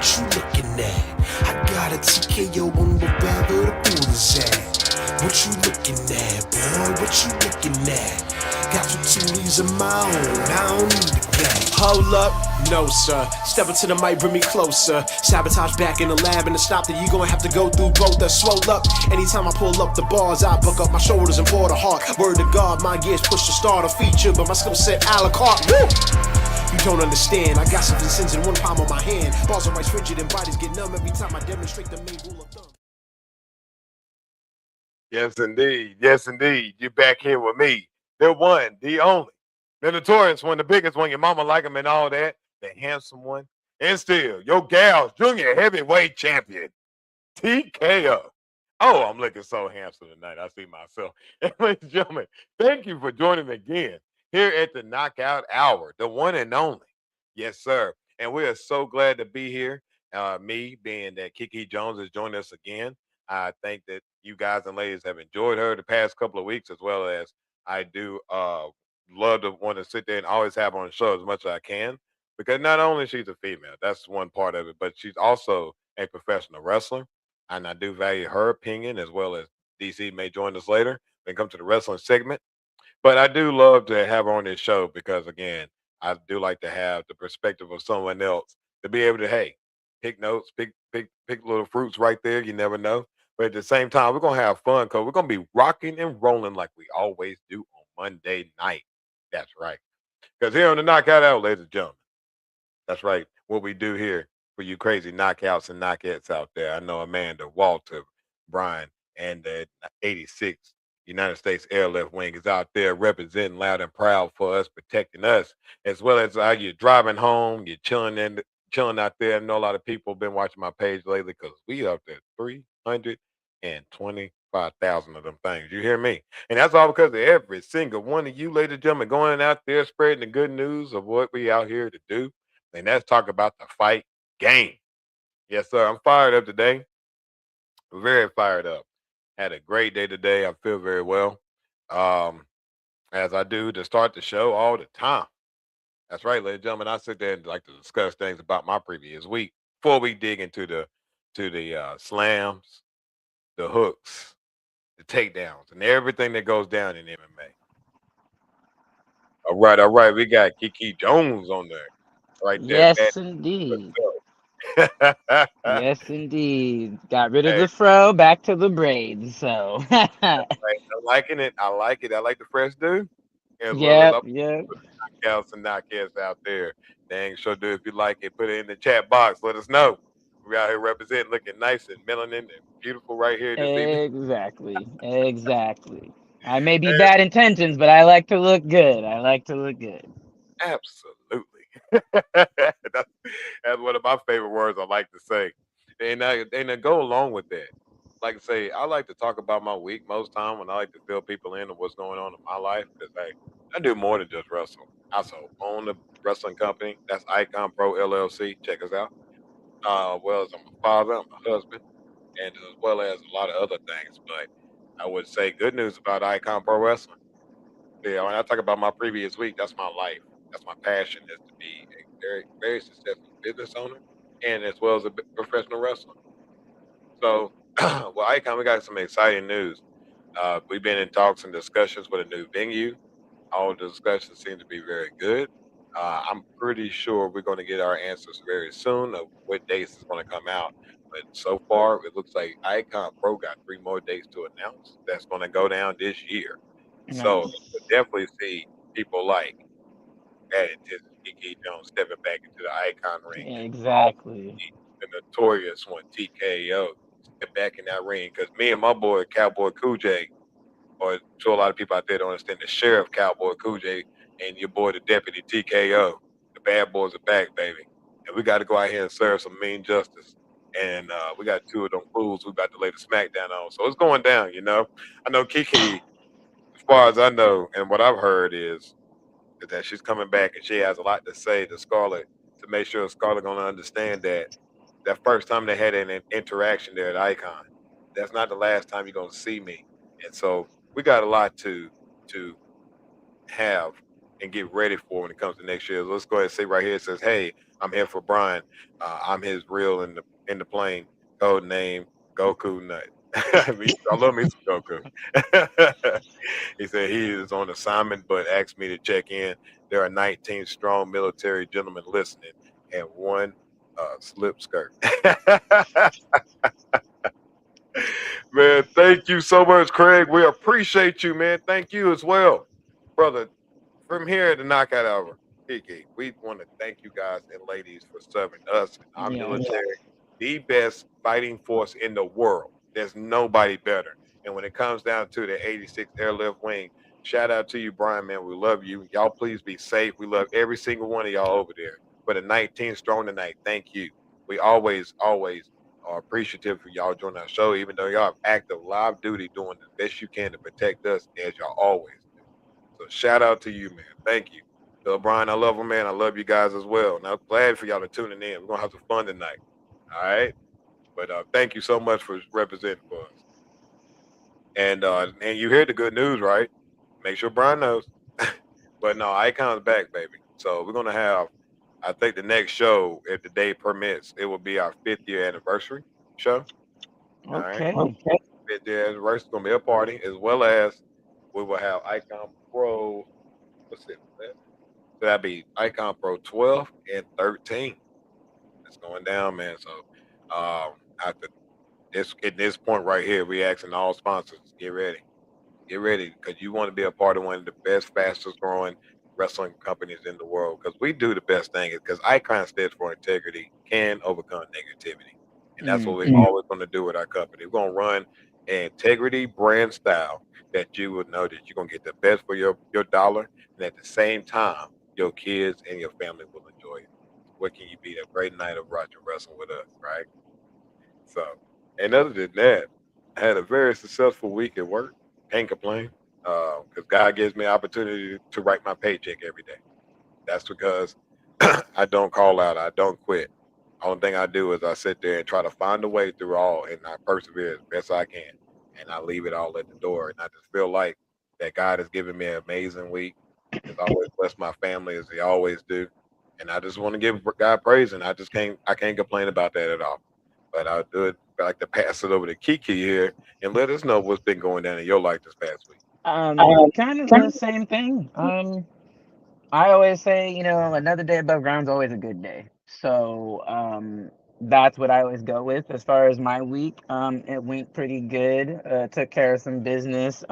what you looking at? I got a TKO on wherever the pool is at. What you looking at, boy? What you looking at? Got some TVs of my own, I don't need a gang. Hold up, no sir. Step into the mic, bring me closer. Sabotage back in the lab, and to stop that, you gonna have to go through both. The swole up. Anytime I pull up the bars, I buck up my shoulders and pour the heart. Word to God, my gears push to start a feature, but my skill set a la carte. Woo! You don't understand. I got something sins in one palm of my hand. Balls are rice rigid and bodies get numb every time I demonstrate the main rule of thumb. Yes, indeed. Yes, indeed. You're back here with me. The one, the only, the notorious one, the biggest one. Your mama like him and all that. The handsome one. And still, your gal's junior heavyweight champion, TKO. Oh, I'm looking so handsome tonight. I see myself. And ladies and gentlemen, thank you for joining me again here at the Knockout Hour, the one and only. Yes, sir. And we are so glad to be here. Me being that Kiki Jones has joined us again. I think that you guys and ladies have enjoyed her the past couple of weeks, as well as I do love to want to sit there and always have her on the show as much as I can. Because not only she's a female, that's one part of it, but she's also a professional wrestler. And I do value her opinion as well as DC may join us later when it comes to the wrestling segment. But I do love to have her on this show because again, I do like to have the perspective of someone else to be able to, hey, pick notes, pick little fruits right there. You never know. But at the same time, we're gonna have fun because we're gonna be rocking and rolling like we always do on Monday night. That's right. Because here on the Knockout Hour, ladies and gentlemen, that's right. What we do here for you crazy knockouts and knockouts out there. I know Amanda, Walter, Brian, and the 86 United States Airlift Wing is out there representing loud and proud for us, protecting us, as well as you're driving home, you're chilling out there. I know a lot of people have been watching my page lately because we up there 325,000 of them things. You hear me? And that's all because of every single one of you, ladies and gentlemen, going out there spreading the good news of what we out here to do, and let's talk about the fight game. Yes, sir. I'm fired up today. Very fired up. Had a great day today. I feel very well. Um, as I do to start the show all the time. That's right, ladies and gentlemen. I sit there and like to discuss things about my previous week before we dig into the slams, the hooks, the takedowns, and everything that goes down in MMA. All right, all right. We got Kiki Jones on there. Right there, bad Yes, indeed. herself. Yes, indeed. Got rid of Hey, the fro, back to the braids. So, that's right. I'm liking it. I like it. I like the fresh dude. As well as yep, I'm yep. put knockouts and knockouts out there. Dang sure do. If you like it, put it in the chat box. Let us know. We out here representing, looking nice and melanin and beautiful right here this evening. Exactly, exactly. I may be And bad intentions, but I like to look good. I like to look good. absolutely. That's one of my favorite words I like to say. And I go along with that. Like I say, I like to talk about my week most time when I like to fill people in on what's going on in my life because I do more than just wrestle. I also own a wrestling company. That's Icon Pro LLC. Check us out. Well as I'm a father, I'm a husband, and as well as a lot of other things. But I would say good news about Icon Pro Wrestling. Yeah, when I talk about my previous week, that's my life. That's my passion is to be a very, very successful business owner and as well as a professional wrestler. So, well, Icon, we got some exciting news. We've been in talks and discussions with a new venue. All the discussions seem to be very good. I'm pretty sure we're going to get our answers very soon of what dates is going to come out. But so far, it looks like Icon Pro got three more dates to announce. That's going to go down this year. So Nice. you'll definitely see people like added to Kiki Jones stepping back into the Icon ring. Also, Exactly. the notorious one, TKO, step back in that ring because me and my boy Cowboy Cool J, or to a lot of people out there don't understand, the sheriff Cowboy Cool J and your boy the deputy TKO, the bad boys are back, baby, and we got to go out here and serve some mean justice. And we got two of them fools we about to lay the smackdown on. So it's going down, you know. I know Kiki, as far as I know, and what I've heard is that she's coming back and she has a lot to say to Scarlett to make sure Scarlett gonna understand that that first time they had an interaction there at Icon, that's not the last time you're gonna see me. And so we got a lot to have and get ready for when it comes to next year. Let's go ahead and say right here. It says, "Hey, I'm here for Brian. I'm his real in the plane. Code name Goku Nut." I love me some Goku. He said he is on assignment, but asked me to check in. There are 19 strong military gentlemen listening, and one slip skirt. Man, thank you so much, Craig. We appreciate you, man. Thank you as well, brother. From here at the Knockout Hour, Kiki, we want to thank you guys and ladies for serving us and our Yeah. military, the best fighting force in the world. There's nobody better. And when it comes down to the 86th Airlift Wing, shout out to you, Brian, man. We love you. Y'all please be safe. We love every single one of y'all over there. For the 19 strong tonight, thank you. We always are appreciative for y'all joining our show, even though y'all have active live duty doing the best you can to protect us as y'all always do. So shout out to you, man. Thank you. Bill Brian, I love him, man. I love you guys as well. And I'm glad for y'all to tuning in. We're gonna have some fun tonight. All right. But thank you so much for representing for us. And you hear the good news, right? Make sure Brian knows. But no, Icon's back, baby. So we're gonna have, I think the next show, if the day permits, it will be our 5th year anniversary show. All right. Okay. 5th year anniversary is gonna be a party, as well as we will have Icon Pro. What's it? So that'd be Icon Pro 12 and 13. It's going down, man. So after this, at this point right here, we asking all sponsors, get ready. Get ready, because you want to be a part of one of the best, fastest growing wrestling companies in the world. Because we do the best thing. Because Icon stands for integrity, can overcome negativity, and that's what we're always going to do with our company. We're going to run an integrity brand style that you would know that you're going to get the best for your dollar, and at the same time, your kids and your family will enjoy it. What can you beat? A great night of Roger wrestling with us, right? So, and other than that, I had a very successful week at work. Can't complain, because God gives me opportunity to write my paycheck every day. That's because I don't call out. I don't quit. Only thing I do is I sit there and try to find a way through all, and I persevere as best I can, and I leave it all at the door. And I just feel like that God has given me an amazing week. Has always blessed my family as He always do, and I just want to give God praise, and I can't complain about that at all. But I'll do it. I like to pass it over to Kiki here and let us know what's been going down in your life this past week. Kind of the same thing. I always say, another day above ground's always a good day. So, that's what I always go with as far as my week. It went pretty good. Took care of some business.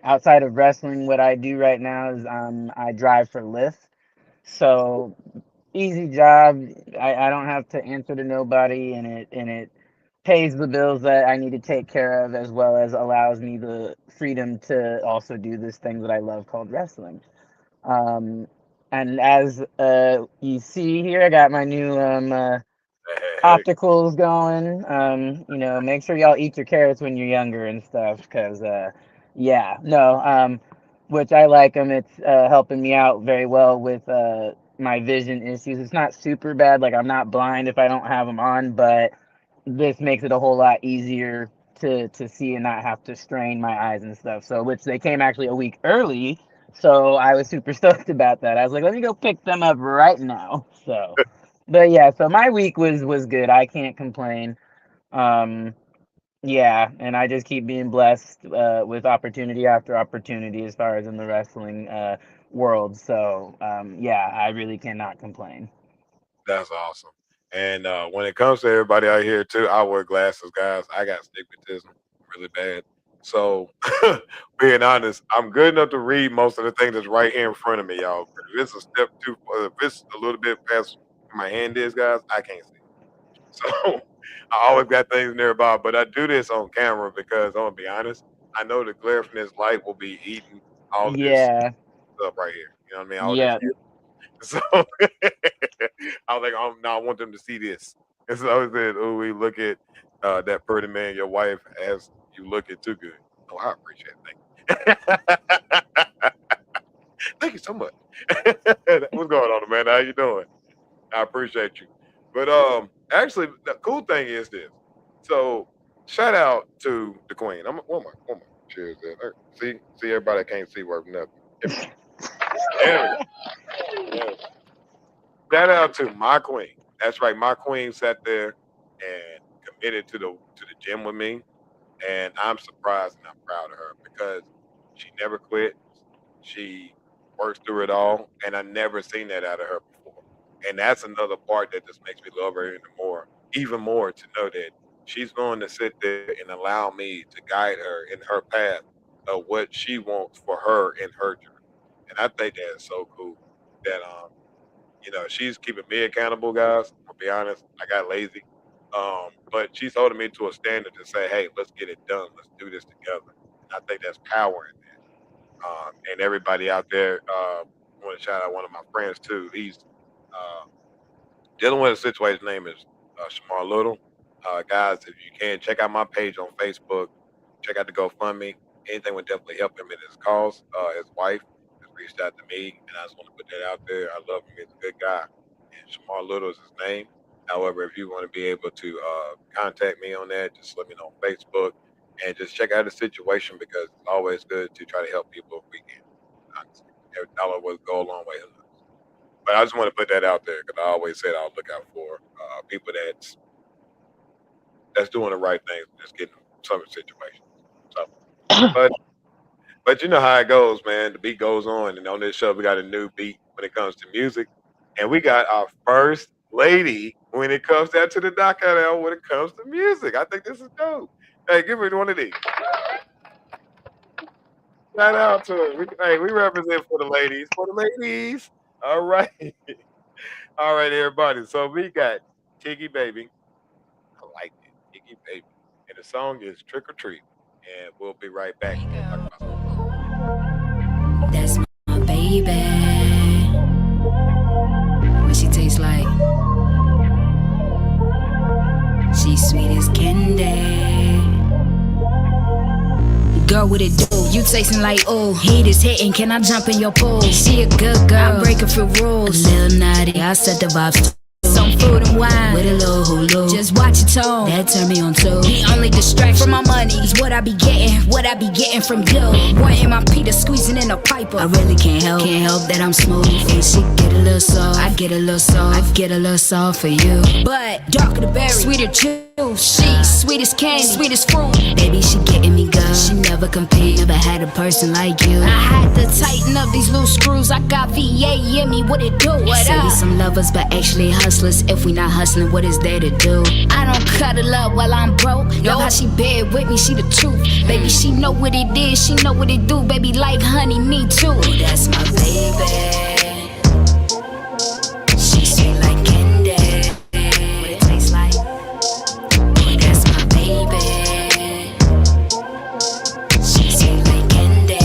Outside of wrestling, what I do right now is I drive for Lyft. So easy job. I don't have to answer to nobody, and it pays the bills that I need to take care of, as well as allows me the freedom to also do this thing that I love called wrestling. Um, and as you see here, I got my new Hey. opticals going. Make sure y'all eat your carrots when you're younger and stuff, because yeah, no, which I like them. It's helping me out very well with my vision issues. It's not super bad, like I'm not blind if I don't have them on, but this makes it a whole lot easier to see and not have to strain my eyes and stuff. So, which they came actually a week early, so I was super stoked about that. I was like, let me go pick them up right now. So, but yeah, so my week was good. I can't complain. Um, yeah, and I just keep being blessed with opportunity after opportunity as far as in the wrestling world. So, yeah, I really cannot complain. That's awesome. And when it comes to everybody out here too, I wear glasses, guys. I got stigmatism really bad. So being honest, I'm good enough to read most of the things that's right here in front of me, y'all. If it's a step too, if it's a little bit past where my hand is, guys, I can't see. So I always got things nearby, but I do this on camera because I'm gonna be honest. I know the glare from this light will be eating all of this Yeah, stuff right here. You know what I mean? All this. yeah, So I was like, no, I want them to see this. And so I said, oh, we look at that pretty man your wife as you look at too good. Oh, I appreciate it. Thank you. Thank you so much. What's going on, man? How you doing? I appreciate you. But actually, the cool thing is this. So shout out to the queen. One more. Cheers. See, everybody can't see worth nothing. Give me Yes, yes. Shout out to my queen. That's right. My queen sat there and committed to the gym with me, and I'm surprised and I'm proud of her because she never quit. She works through it all, and I never seen that out of her before. And that's another part that just makes me love her even more to know that she's going to sit there and allow me to guide her in her path of what she wants for her in her journey. And I think that's so cool that she's keeping me accountable, guys. I'll be honest, I got lazy. But she's holding me to a standard to say, hey, let's get it done. Let's do this together. And I think that's power in that. And everybody out there, I want to shout out one of my friends too. He's uh, dealing with a situation. His name is Shamar Little. Guys, if you can, check out my page on Facebook. Check out the GoFundMe. Anything would definitely help him in his cause. His wife has reached out to me, and I just want to put that out there. I love him. He's a good guy. And Shamar Little is his name. However, if you want to be able to contact me on that, just let me know on Facebook and just check out the situation because it's always good to try to help people if we can. Honestly, every dollar will go a long way. But I just want to put that out there because I always said I'll look out for people that's doing the right things, just getting some situations. So, but but you know how it goes, man. The beat goes on, and on this show we got a new beat when it comes to music, and we got our first lady when it comes down to the knockout hour when it comes to music. I think this is dope. Hey, give me one of these. Shout out to her. Hey, we represent for the ladies. For the ladies. All right. All right, everybody. So we got Tiggy Baby. I like it. Tiggy Baby. And the song is Trick or Treat. And we'll be right back. We'll talk about That's my baby. What she tastes like? She's sweet as candy. Girl, what it do? You tasting like, oh, heat is hitting, can I jump in your pool? She a good girl, I break a few rules. A little naughty, I set the vibes. Some food and wine with a little hulu. Just watch your tone, that turn me on too. The only distraction from my money is what I be getting from you. Wanting my Peter squeezing in a piper. I really can't help that I'm smooth. And she get a little soft, I get a little soft for you. But darker the berry, sweeter juice. She sweet as candy, sweet as fruit. Baby, she getting me good. She never compete, never had a person like you. I had to tighten up these loose screws. I got VA in me, what it do? What say up? We some lovers, but actually hustlers. If we not hustling, what is there to do? I don't cuddle up while I'm broke. Love how she bed with me, she the truth. Baby, she know what it is, she know what it do. Baby, like honey, me too. That's my baby. She sweet like candy. What it tastes like? That's my baby. She sweet like candy.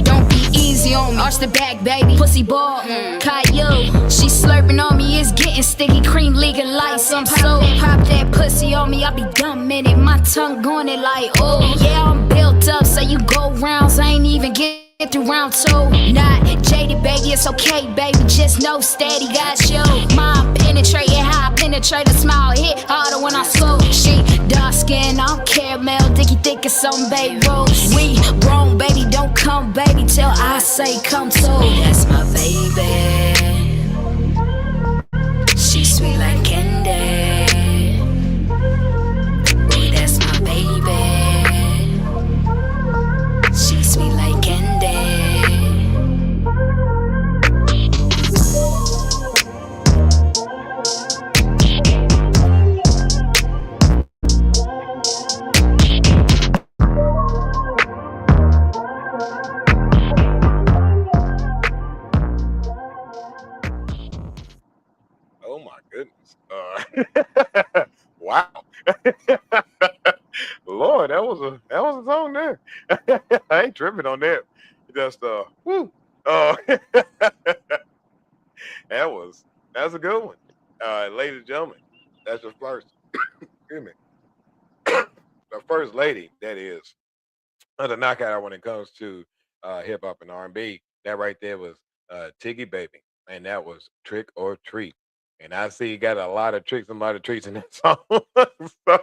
Don't be easy on me. Arch the back, baby. Pussy ball. Caillou. She slurping on me. It's getting sticky. Cream legalized. I'm so pop that pussy on me. I be dumb in it. My tongue going it like, oh. Yeah, I'm built up. So you go rounds. I ain't even get through round two. Not jaded, baby, it's okay, baby. Just know steady, got you. Mom penetrating, how I penetrate a smile. Hit harder when I slow. She dark skin, I'm caramel, dicky thick as some baby rose. We grown, baby, don't come, baby, till I say come too. That's my baby. She sweet like candy. Ooh, that's my baby. She sweet like candy. Oh my goodness. Wow. Lord, that was a song there. I ain't tripping on that. Just woo. That's a good one. Ladies and gentlemen, that's the first. Excuse me. The first lady that is the knockout when it comes to hip hop and R&B. That right there was Tiggy Baby, and that was Trick or Treat. And I see you got a lot of tricks and a lot of treats in that song. So,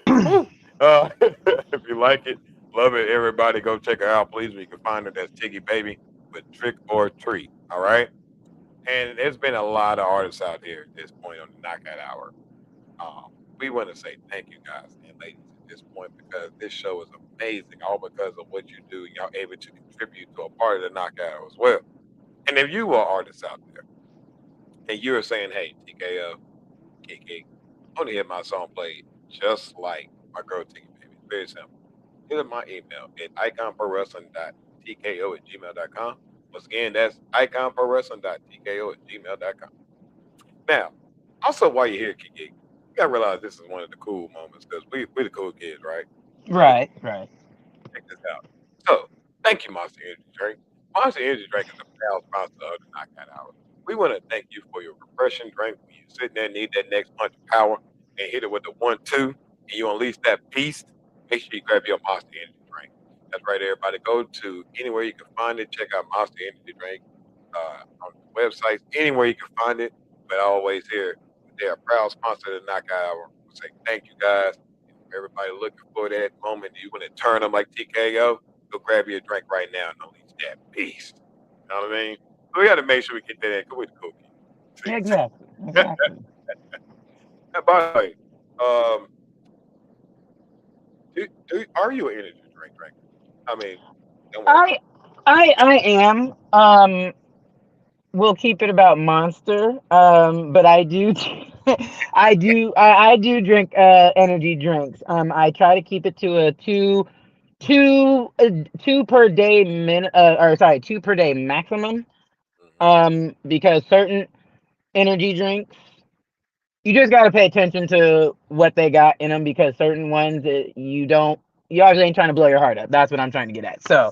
woo. If you like it, Love it, everybody. Go check her out, please. We can find her. That's Tiggy Baby with Trick or Treat. All right. And there's been a lot of artists out here at this point on the Knockout Hour. Um, we want to say thank you guys and ladies at this point because this show is amazing, all because of what you do. Y'all able to contribute to a part of the Knockout Hour as well. And if you are artists out there and you're saying, hey, TKO, Kiki, I want to hear my song played just like my girl Tiggy Baby. It's very simple. Hit my email at iconprowrestling.tko@gmail.com. Once again, that's iconprowrestling.tko@gmail.com. Now, also while you're here, Kiki, you gotta realize this is one of the cool moments because we the cool kids, right? Right, right. Check this out. So, thank you, Monster Energy Drink. Monster Energy Drink is a proud sponsor of the Knockout Hour. We want to thank you for your refreshing drink when you're sitting there and need that next punch of power and hit it with the 1-2 and you unleash that beast. Make sure you grab your Monster Energy Drink. That's right, everybody. Go to anywhere you can find it. Check out Monster Energy Drink on the websites, anywhere you can find it. But always here, they're a proud sponsor of the Knockout Hour. We say thank you, guys. Everybody looking for that moment. You want to turn them like TKO? Go grab you a drink right now and unleash that beast. You know what I mean? So we got to make sure we get that in. Go with the cookie. See? Exactly. Exactly. And by the way, um, are you an energy drink drinker? I mean, don't worry. I am. We'll keep it about Monster. But I do, I do drink energy drinks. I try to keep it to a two per day or sorry, 2 per day maximum. Because certain energy drinks, you just got to pay attention to what they got in them because certain ones you obviously ain't trying to blow your heart up. That's what I'm trying to get at. So,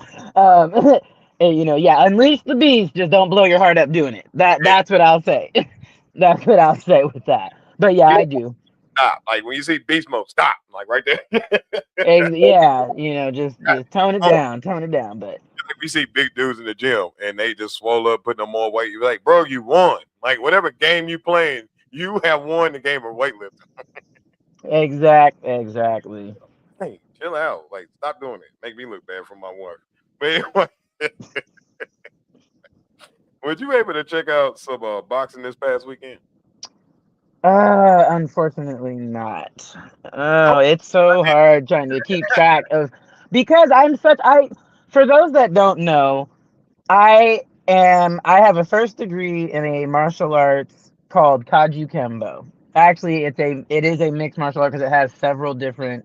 yeah, unleash the beast. Just don't blow your heart up doing it. That's what I'll say. That's what I'll say with that. But yeah, I do. Stop. Like when you see beast mode, stop. Like right there. Yeah, just tone it down, But If you see big dudes in the gym and they just swole up, putting on more weight, you're like, bro, you won. Like whatever game you playing, you have won the game of weightlifting. exactly. Hey, chill out. Like, stop doing it. Make me look bad for my wife. But anyway, were you able to check out some boxing this past weekend? Unfortunately not. Oh, it's so hard trying to keep track of because for those that don't know, I have a first degree in a martial arts called Kaju Kembo. Actually, it is a mixed martial art because it has several different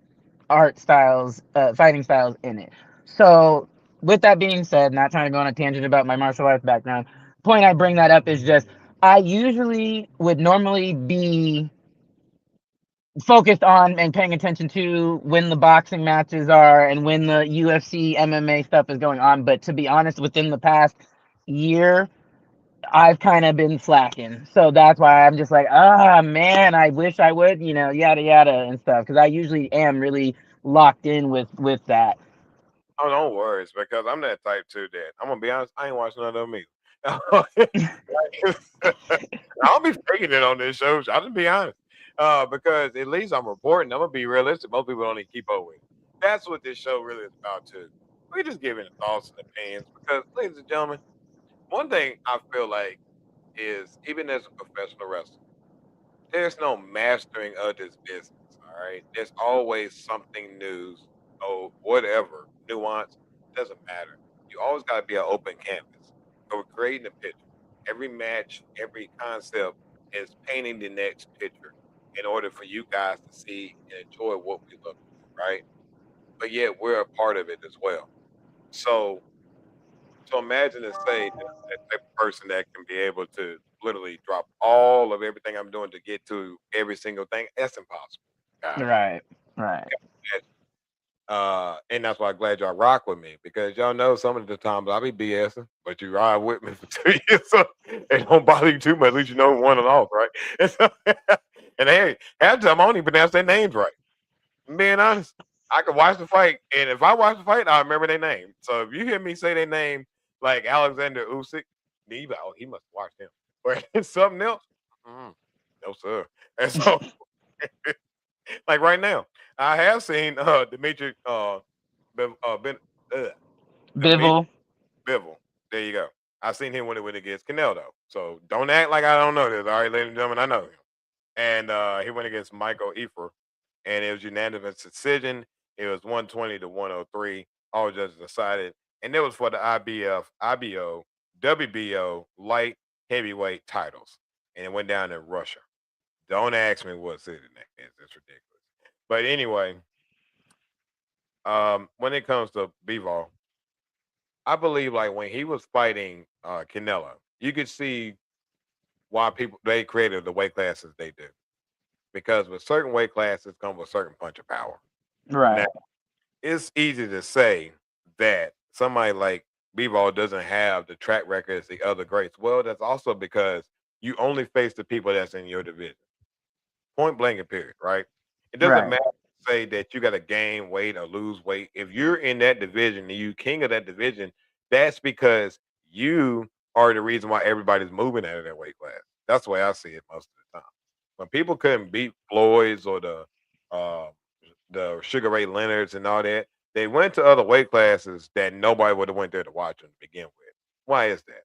art styles, fighting styles in it. So, with that being said, not trying to go on a tangent about my martial arts background, point I bring that up is just I usually would normally be focused on and paying attention to when the boxing matches are and when the UFC MMA stuff is going on. But to be honest, within the past year, I've kind of been slacking. So that's why I'm just like, man, I wish I would, yada yada and stuff. Because I usually am really locked in with that. Oh, don't worry, it's because I'm that type too. That I'm gonna be honest, I ain't watching none of them either. I'll be faking it on this show. I'll just be honest, because at least I'm reporting. I'm gonna be realistic. Most people don't even keep up with. That's what this show really is about too. We're just giving thoughts and opinions because, ladies and gentlemen, one thing I feel like is even as a professional wrestler, there's no mastering of this business. All right, there's always something new or whatever nuance. Doesn't matter. You always got to be an open canvas. So we're creating a picture. Every match, every concept is painting the next picture in order for you guys to see and enjoy what we look at, right? But yet we're a part of it as well. So imagine and say that type of person that can be able to literally drop all of everything I'm doing to get to every single thing. That's impossible, guys. Right. And that's why I'm glad y'all rock with me because y'all know some of the times I'll be BSing, but you ride with me for 2 years, so it don't bother you too much. At least you know one and off, right? And, and hey, half the time I don't even pronounce their names right. I'm being honest. I can watch the fight, and if I watch the fight, I remember their name. So if you hear me say their name like Alexander Usyk, he must watch him. But it's something else, no sir. And so, like right now, I have seen Dimitri Ben, the mid Bivol. Bivol. There you go. I seen him when it went against Canelo. So don't act like I don't know this. All right, ladies and gentlemen, I know him. And he went against Michael Efer, and it was unanimous decision. It was 120 to 103. All judges decided, and it was for the IBF, IBO, WBO light heavyweight titles, and it went down in Russia. Don't ask me what city that is. It's ridiculous. But anyway, when it comes to Bivol, I believe like when he was fighting Canelo, you could see why people they created the weight classes they do. Because with certain weight classes come with certain punch of power. Right. Now, it's easy to say that somebody like Bivol doesn't have the track record as the other greats. Well, that's also because you only face the people that's in your division. Point blank and period, right? It doesn't Right. matter to say that you got to gain weight or lose weight. If you're in that division and you king of that division, that's because you are the reason why everybody's moving out of that weight class. That's the way I see it most of the time. When people couldn't beat Floyd's or uh, the Sugar Ray Leonards and all that, they went to other weight classes that nobody would have went there to watch them to begin with. Why is that?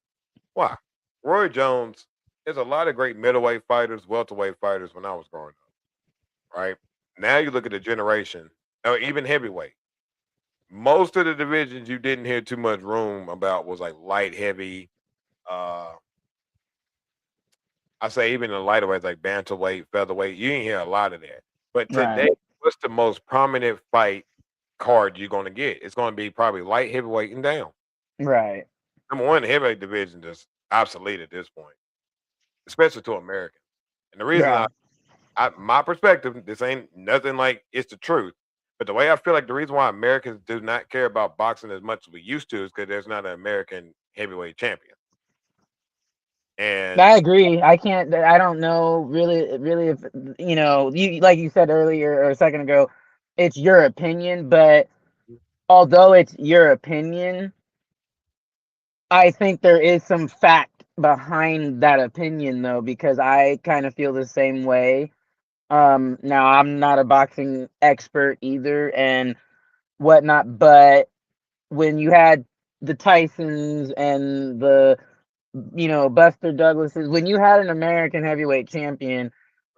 Why? Roy Jones, there's a lot of great middleweight fighters, welterweight fighters when I was growing up, right? Now you look at the generation, or even heavyweight. Most of the divisions you didn't hear too much room about was like light, heavy. Uh, I say even the lighter weights like bantamweight, featherweight. You didn't hear a lot of that. But today, Right. what's the most prominent fight card you're going to get? It's going to be probably light, heavyweight, and down. Right. Number one, the heavyweight division is obsolete at this point, especially to Americans. And the reason Yeah. my perspective, this ain't nothing like it's the truth. But the way I feel like the reason why Americans do not care about boxing as much as we used to is because there's not an American heavyweight champion. And I agree. I can't. I don't know really if you like you said earlier or a second ago, it's your opinion. But although it's your opinion, I think there is some fact behind that opinion though, because I kind of feel the same way. Now I'm not a boxing expert either and whatnot, but when you had the Tysons and the Buster Douglases, when you had an American heavyweight champion,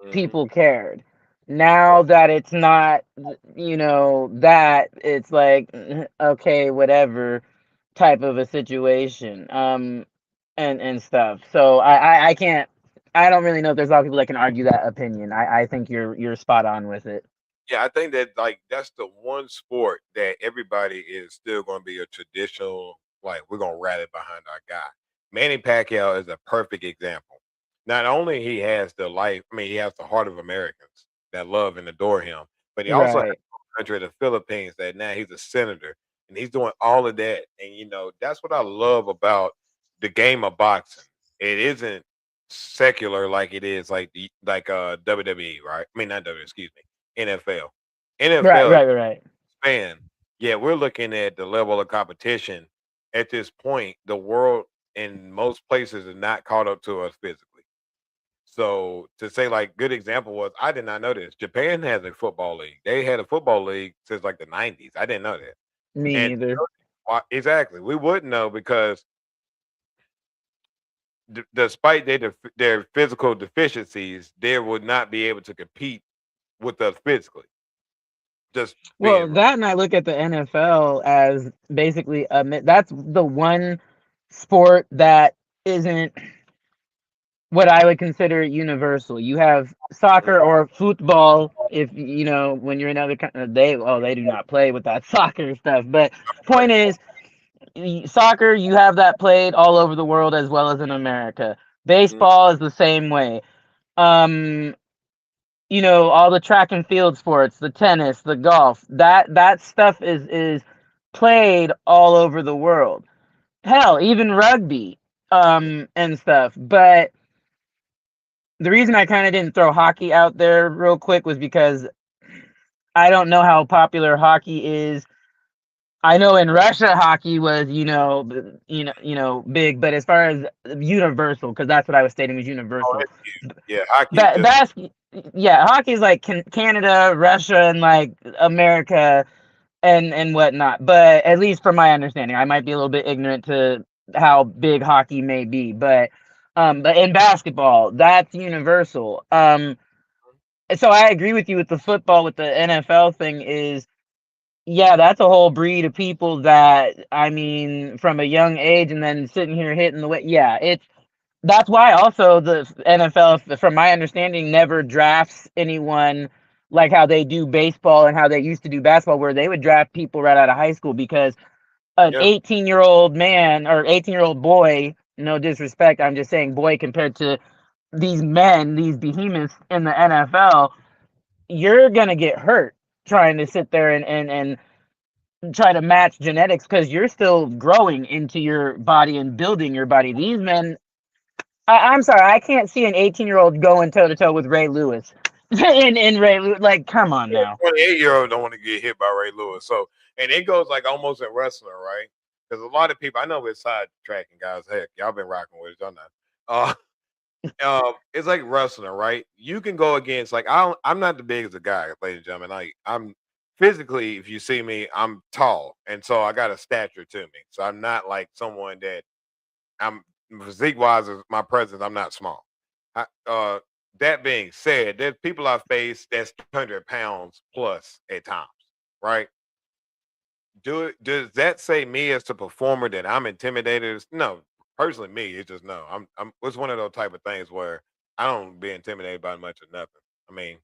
mhm, people cared. Now that it's not, that it's like, okay, whatever type of a situation, and stuff. So I can't, I don't really know if there's a lot of people that can argue that opinion. I think you're spot on with it. yeah, I think that like that's the one sport that everybody is still going to be a traditional. Like we're going to rally behind our guy. Manny Pacquiao is a perfect example. Not only he has the life, I mean, he has the heart of Americans that love and adore him, but he also has Right. a country of the Philippines that now he's a senator and he's doing all of that. And that's what I love about the game of boxing. It isn't secular like it is like WWE, right? I mean, not WWE, excuse me. NFL. Right, NFL right, right, right. fan. Yeah, we're looking at the level of competition at this point. The world in most places is not caught up to us physically. So to say like good example was I did not know this. Japan has a football league. They had a football league since like the 90s. I didn't know that. Me And neither. exactly, we wouldn't know because despite their physical deficiencies, they would not be able to compete with us physically. Just Well, being that and I look at the NFL as basically that's the one sport that isn't what I would consider universal. You have soccer or football. If when you're in other they do not play with that soccer stuff. But point is, soccer, you have that played all over the world as well as in America. Mhm. Baseball is the same way. Um, all the track and field sports, the tennis, the golf, that stuff is played all over the world. Hell, even rugby, and stuff. But the reason I kind of didn't throw hockey out there real quick was because I don't know how popular hockey is. I know in Russia hockey was, big, but as far as universal, because that's what I was stating was Oh, universal. it's huge. Yeah, hockey is Ba- just bas- yeah, hockey is like Canada, Russia, and like America. and whatnot. But at least from my understanding, I might be a little bit ignorant to how big hockey may be, but in basketball, that's universal. So I agree with you with the football, with the NFL thing is, yeah, that's a whole breed of people that, I mean, from a young age and then sitting here hitting the way. Yeah, that's why also the NFL, from my understanding, never drafts anyone like how they do baseball and how they used to do basketball, where they would draft people right out of high school because an Yeah. 18-year-old man or 18-year-old boy, no disrespect, I'm just saying boy compared to these men, these behemoths in the NFL, you're gonna get hurt trying to sit there and try to match genetics because you're still growing into your body and building your body. These men, I'm sorry, I can't see an 18-year-old going toe to toe with Ray Lewis. in Ray Lewis, like, come on now. 28-year-old don't want to get hit by Ray Lewis. So, and it goes like almost in wrestling, right? Because a lot of people, I know we're sidetracking, guys. Heck, y'all been rocking with it, y'all know. It's like wrestling, right? You can go against like I'm not the biggest of guy, ladies and gentlemen. Like I'm physically, if you see me, I'm tall, and so I got a stature to me. So I'm not like someone that I'm physique wise as my presence. I'm not small. That being said, there's people I face that's 200 pounds plus at times, right? Does that say me as a performer that I'm intimidated? No, personally, me, it's just no. It's one of those type of things where I don't be intimidated by much or nothing. I mean,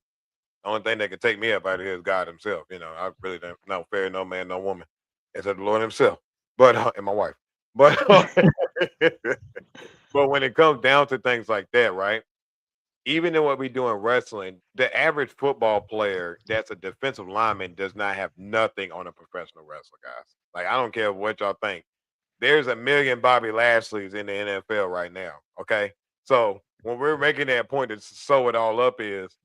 the only thing that can take me up out of here is God Himself. You know, I really don't no fear no man, no woman, except the Lord Himself. But and my wife. But but when it comes down to things like that, right? Even in what we do in wrestling, the average football player that's a defensive lineman does not have nothing on a professional wrestler, guys. Like I don't care what y'all think. There's a million Bobby Lashleys in the NFL right now. Okay. So when we're making that point to sew it all up is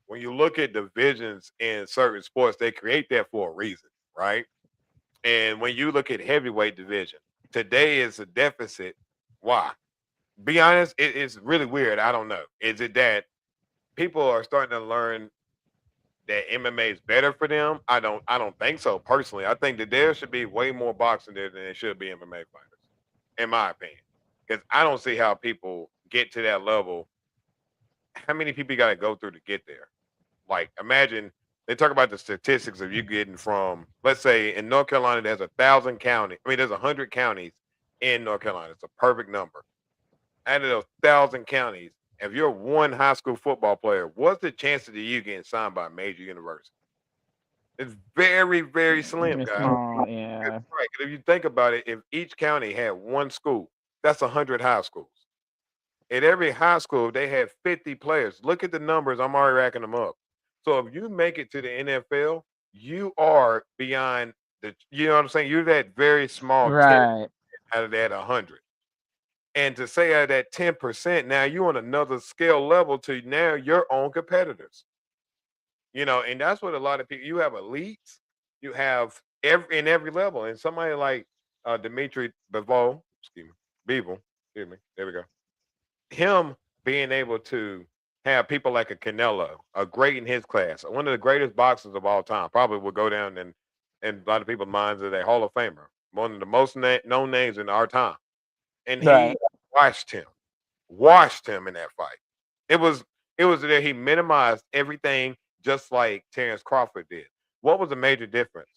when you look at divisions in certain sports, they create that for a reason, right? And when you look at heavyweight division, today is a deficit. Why? Be honest, it's really weird. I don't know. Is it that people are starting to learn that MMA is better for them? I don't think so personally. I think that there should be way more boxing there than there should be MMA fighters, in my opinion. Because I don't see how people get to that level. How many people you gotta go through to get there? Like imagine they talk about the statistics of you getting from, let's say in North Carolina, there's 1,000 counties. I mean, there's 100 counties in North Carolina. It's a perfect number. Out of those 1,000 counties, if you're one high school football player, what's the chances of you getting signed by a major university? It's very, very slim, It's guys. small, yeah. Right. If you think about it, if each county had one school, that's 100 high schools. At every high school, they had 50 players. Look at the numbers. I'm already racking them up. So if you make it to the NFL, you are beyond you know what I'm saying? You're that very small 10 Right. out of that 100. And to say out of that 10%, now you're on another scale level to now your own competitors. You know, and that's what a lot of people you have elites, you have every level. And somebody like Dimitri Bivol, excuse me, Bevel, excuse me, there we go. Him being able to have people like a Canelo, a great in his class, one of the greatest boxers of all time, probably will go down in a lot of people's minds as a Hall of Famer, one of the most known names in our time. And he Right. watched him, washed him in that fight. It was it was that he minimized everything just like Terrence Crawford did. What was the major difference?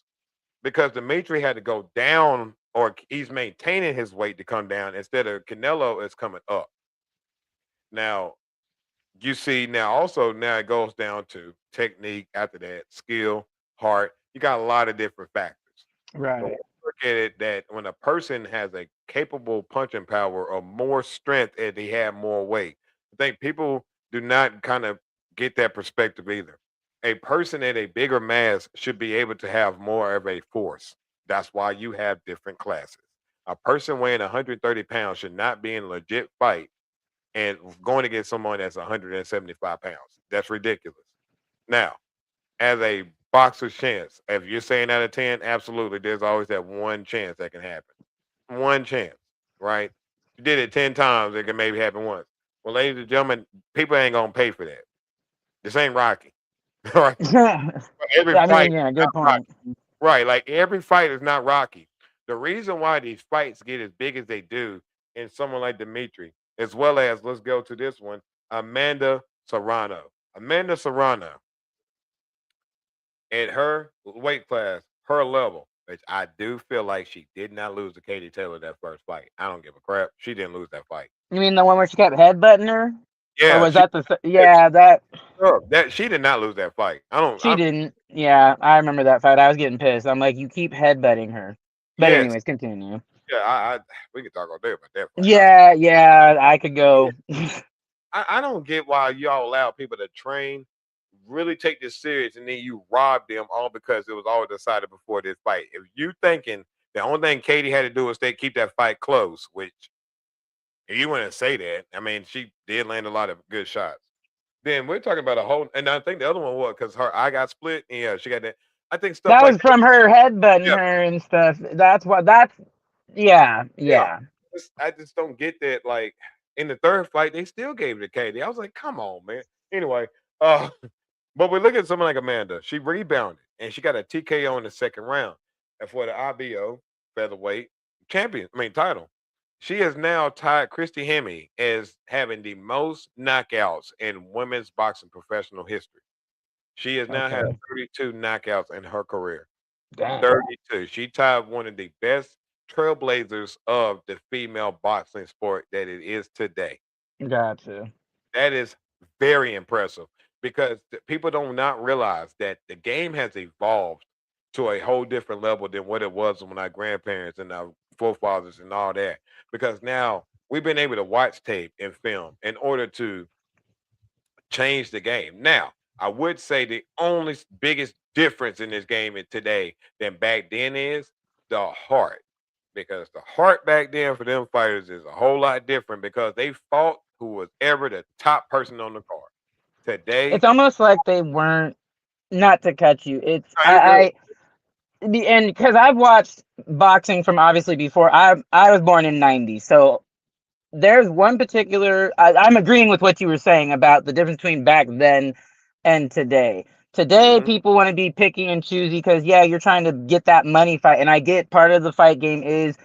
Because Dimitri had to go down, or he's maintaining his weight to come down instead of Canelo is coming up. Now you see now also now it goes down to technique after that, skill, heart. You got a lot of different factors. But when Right. you look at it that when a person has a capable punching power or more strength and they have more weight, I think people do not kind of get that perspective either. A person at a bigger mass should be able to have more of a force. That's why you have different classes. A person weighing 130 pounds should not be in a legit fight and going against someone that's 175 pounds. That's ridiculous. Now, as a boxer's chance, if you're saying out of 10, absolutely, there's always that one chance that can happen. One chance, right? You did it 10 times, it can maybe happen once. Well, ladies and gentlemen, people ain't gonna pay for that. This ain't Rocky. Right? I Every mean, fight, yeah, good not Rocky. point. Right, like every fight is not Rocky. The reason why these fights get as big as they do in someone like Dimitri, as well as let's go to this one, Amanda Serrano. Amanda Serrano at her weight class, her level, which I do feel like she did not lose to Katie Taylor that first fight. I don't give a crap. She didn't lose that fight. You mean the one where she kept headbutting her? Or Yeah, was that the? Yeah, that that she did not lose that fight. I don't. she didn't. Yeah, I remember that fight. I was getting pissed. I'm like, you keep headbutting her. But Yes, anyways, continue. yeah. We can talk all day about that fight. Yeah, I could go. I don't get why y'all allow people to train, really take this serious, and then you rob them all because it was all decided before this fight. If you thinking the only thing Katie had to do was keep that fight close, which if you want to say that, I mean, she did land a lot of good shots. Then we're talking about a whole, and I think the other one was because her eye got split. And yeah, she got that. I think stuff That like was from her headbutting yeah, her and stuff. That's what. That's yeah, yeah. yeah. I just don't get that. Like in the third fight, they still gave it to Katie. I was like, come on, man. Anyway, uh, but we look at someone like Amanda. She rebounded and she got a TKO in the second round. And for the IBO featherweight champion, I mean title. She has now tied Christy Hemme as having the most knockouts in women's boxing professional history. She has now had Okay. 32 knockouts in her career. Dang. 32. She tied one of the best trailblazers of the female boxing sport that it is today. Gotcha. That is very impressive because people don't not realize that the game has evolved to a whole different level than what it was when our grandparents and our forefathers and all that. Because now we've been able to watch tape and film in order to change the game. Now, I would say the only biggest difference in this game today than back then is the heart. Because the heart back then for them fighters is a whole lot different because they fought who was ever the top person on the card. Today, It's almost like they weren't. Not to cut you. It's you're good. and because I've watched boxing from obviously before. I was born in '90, so there's one particular. I'm agreeing with what you were saying about the difference between back then and today. Today, Mhm. people want to be picky and choosy because yeah, you're trying to get that money fight, and I get part of the fight game is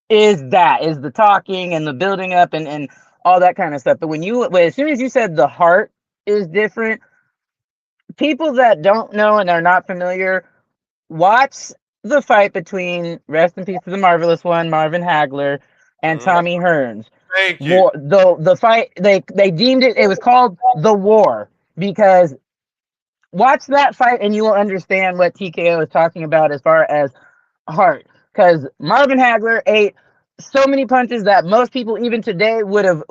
the talking and the building up and all that kind of stuff. But as soon as you said the heart is different, people that don't know and are not familiar, watch the fight between rest in peace to the marvelous one, Marvin Hagler, and Mhm. Tommy Hearns. Thank you. War the fight they deemed it was called the war because watch that fight and you will understand what TKO is talking about as far as heart. Because Marvin Hagler ate so many punches that most people even today would have.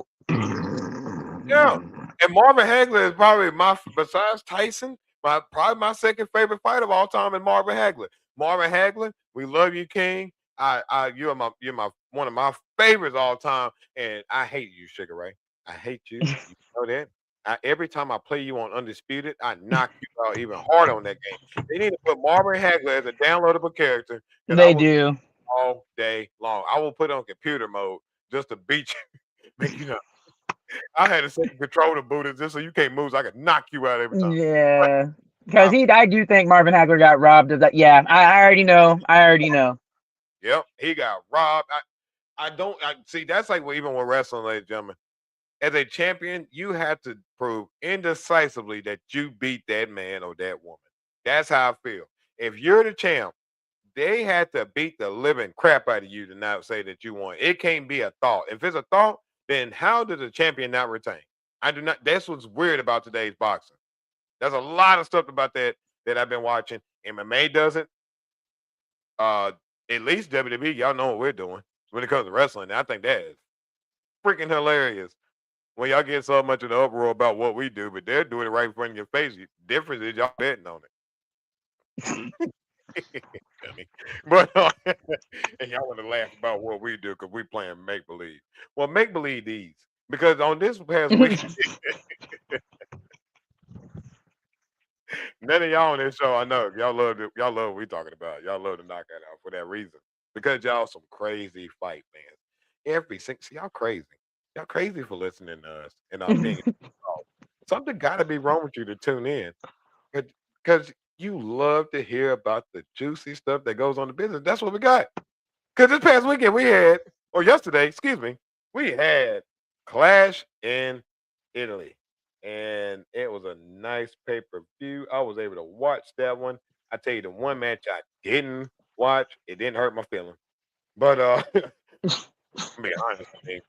Yeah. And Marvin Hagler is probably besides Tyson, probably my second favorite fight of all time is Marvin Hagler. Marvin Hagler, we love you, King. You're my one of my favorites all time, and I hate you, Sugar Ray. I hate you. You know that. Every time I play you on Undisputed, I knock you out even harder on that game. They need to put Marvin Hagler as a downloadable character because I They will do. all day long. I will put on computer mode just to beat you, make you know. I had to second control the Buddha just so you can't move, so I could knock you out every time. But Yeah. Because um, I do think Marvin Hagler got robbed of that. Yeah, I already know. I already know. yep, he got robbed. I don't I see that's like even with wrestling, ladies and gentlemen. As a champion, you have to prove indecisively that you beat that man or that woman. That's how I feel. If you're the champ, they had to beat the living crap out of you to not say that you won. It can't be a thought. If it's a thought, then how did the champion not retain? I do not. That's what's weird about today's boxing. There's a lot of stuff about that I've been watching. MMA does it. Uh, at least WWE, y'all know what we're doing when it comes to wrestling. And I think that is freaking hilarious when y'all get so much of the uproar about what we do, but they're doing it right in front of your face. The difference is y'all betting on it. But and y'all want to laugh about what we do because we playing make believe. Well, make believe these because on this past week, none of y'all on this show, I know y'all love what we talking about. Y'all love to knock that out for that reason because y'all some crazy fight fans. See, y'all crazy. Y'all crazy for listening to us and our opinion. Something got to be wrong with you to tune in because you love to hear about the juicy stuff that goes on in business. That's what we got. Because this past weekend we had, or yesterday, excuse me, we had Clash in Italy. And it was a nice pay-per-view. I was able to watch that one. I tell you, the one match I didn't watch, it didn't hurt my feelings. But I'm being honest with you.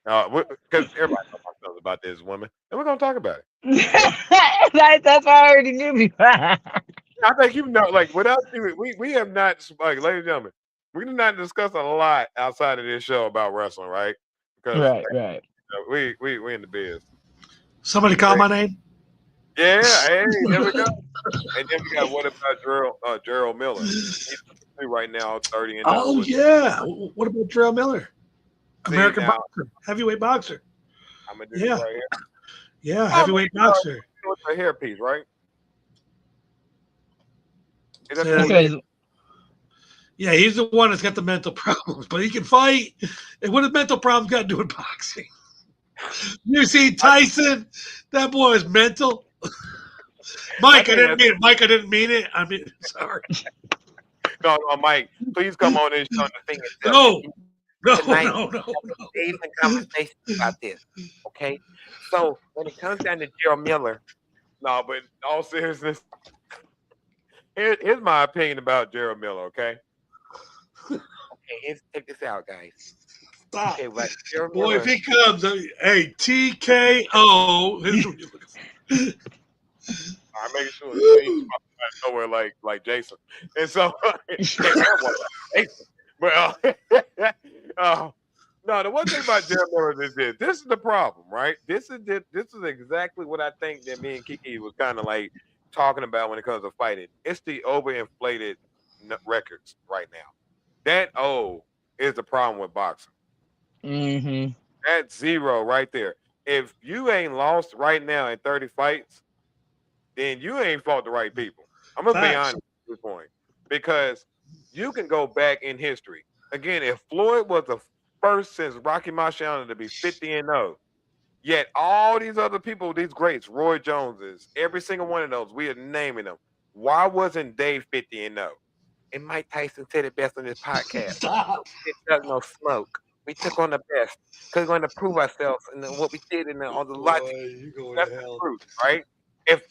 Because everybody knows my feelings about this woman. And we're gonna talk about it. That's what I already knew before. I think you know, like without you, we have not, like, ladies and gentlemen, we do not discuss a lot outside of this show about wrestling, right? Because Right. we in the biz. Somebody call my name. Yeah, hey, there we go. And then we got what about Gerald Miller? He's right now 30 and Oh yeah. What about Gerald Miller? American now, boxer, heavyweight boxer. I'm gonna do this right here. Yeah, heavyweight boxer. With the hairpiece, right? Is that Yeah. the one? Yeah, he's the one that's got the mental problems, but he can fight. And what does mental problems got to do with boxing? You see Tyson? That boy is mental. Mike, I didn't mean it. Mike, I didn't mean it. I mean, sorry. No, Mike, please come on and show the thing. No, Even conversation about this. Okay. So when it comes down to Gerald Miller, no, but in all seriousness, here's my opinion about Gerald Miller. Okay. okay, check this out, guys. Stop. Okay, right. Gerald Boy, Miller, if he comes, hey, TKO. I'm making sure he ain't nowhere like Jason. And so, but no, the one thing about Gerald Miller is this. This is the problem, right? This is exactly what I think that me and Kiki was kind of like talking about when it comes to fighting. It's the overinflated records right now. That is the problem with boxing. Mm-hmm. That's 0 right there. If you ain't lost right now in 30 fights, then you ain't fought the right people. I'm gonna be honest at this point, because you can go back in history. Again, if Floyd was the first since Rocky Marciano to be 50-0, yet all these other people, these greats, Roy Joneses, every single one of those, we are naming them. Why wasn't Dave 50-0? and Mike Tyson said it best on this podcast. Stop. It does no smoke. We took on the best because we're going to prove ourselves and what we did and all the logic. That's the truth, right? If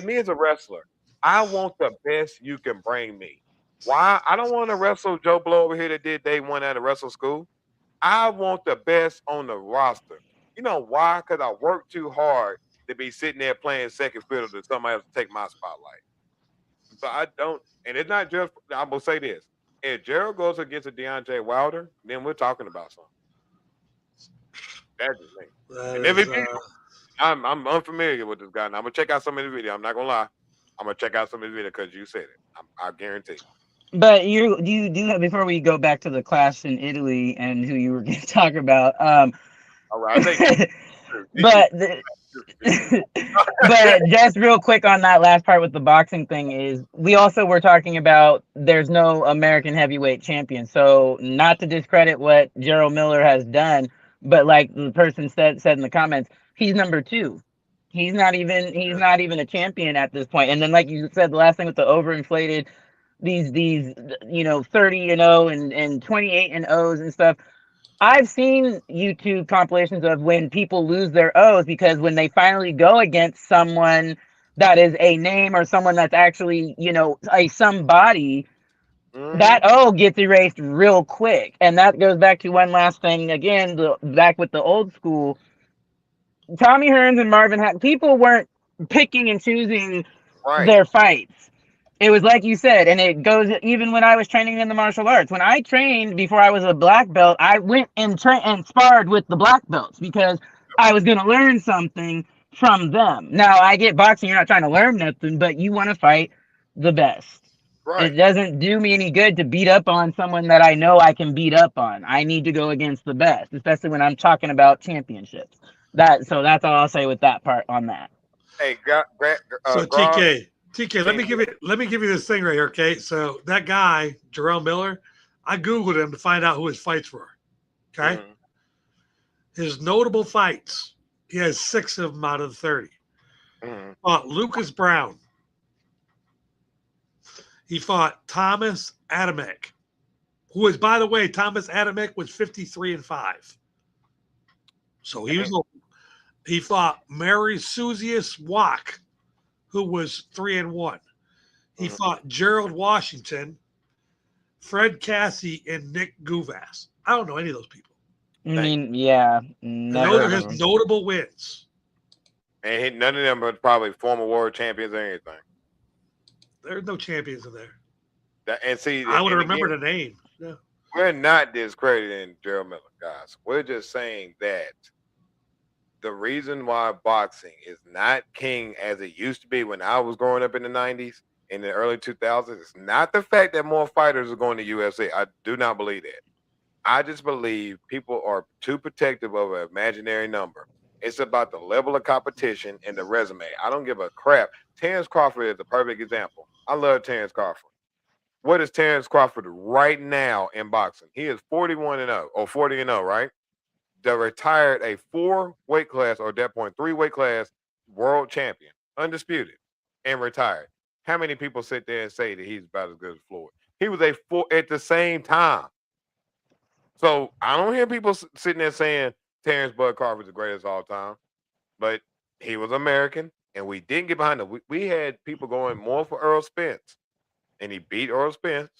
me as a wrestler, I want the best you can bring me. Why? I don't want to wrestle Joe Blow over here that did day one at a wrestle school. I want the best on the roster. You know why? Because I worked too hard to be sitting there playing second fiddle to somebody else to take my spotlight. So I don't, and it's not just, I'm going to say this. If Gerald goes against a Deontay Wilder, then we're talking about something. That's the thing. I'm unfamiliar with this guy. And I'm going to check out some of his video. I'm not going to lie. I'm going to check out some of his video because you said it. I guarantee. But you do have, before we go back to the clash in Italy and who you were going to talk about. All right. But just real quick on that last part with the boxing thing is we also were talking about there's no American heavyweight champion. So not to discredit what Gerald Miller has done, but like the person said in the comments, he's number 2. He's not even a champion at this point. And then like you said, the last thing with the overinflated these 30-0 and 28-0s and stuff. I've seen YouTube compilations of when people lose their O's because when they finally go against someone that is a name or someone that's actually, a somebody, that O gets erased real quick. And that goes back to one last thing again, back with the old school. Tommy Hearns and Marvin Hatton, people weren't picking and choosing their fights. It was like you said, and it goes even when I was training in the martial arts. When I trained before I was a black belt, I went and sparred with the black belts because I was going to learn something from them. Now, I get boxing, you're not trying to learn nothing, but you want to fight the best. Right. It doesn't do me any good to beat up on someone that I know I can beat up on. I need to go against the best, especially when I'm talking about championships. So that's all I'll say with that part on that. Hey, TK, let me give you this thing right here, okay? So that guy, Gerald Miller, I Googled him to find out who his fights were, okay? His notable fights, he has 6 of them out of the 30. Lucas Brown, He fought Thomas Adamek, who is, by the way, Thomas Adamek was 53-5. So he fought Mary Suzius Wack, who was 3-1. He fought Gerald Washington, Fred Cassie, and Nick Guvas. I don't know any of those people. I mean, yeah, And never those are heard his of him. notable wins. And none of them are probably former world champions or anything. There's no champions in there. And see, I would and remember again, the name. Yeah. we're not discrediting Gerald Miller, guys. We're just saying that the reason why boxing is not king as it used to be when I was growing up in the 90s, in the early 2000s, is not the fact that more fighters are going to UFC. I do not believe that. I just believe people are too protective of an imaginary number. It's about the level of competition and the resume. I don't give a crap. Terrence Crawford is a perfect example. I love Terrence Crawford. What is Terrence Crawford right now in boxing? He is 41-0 or 40-0, right? They retired a 4-weight class, or at that point 3-weight class world champion, undisputed, and retired. How many people sit there and say that he's about as good as Floyd? He was a 4 at the same time. So I don't hear people sitting there saying Terrence Bud Crawford is the greatest of all time, but he was American, and we didn't get behind him. We had people going more for Earl Spence, and he beat Earl Spence,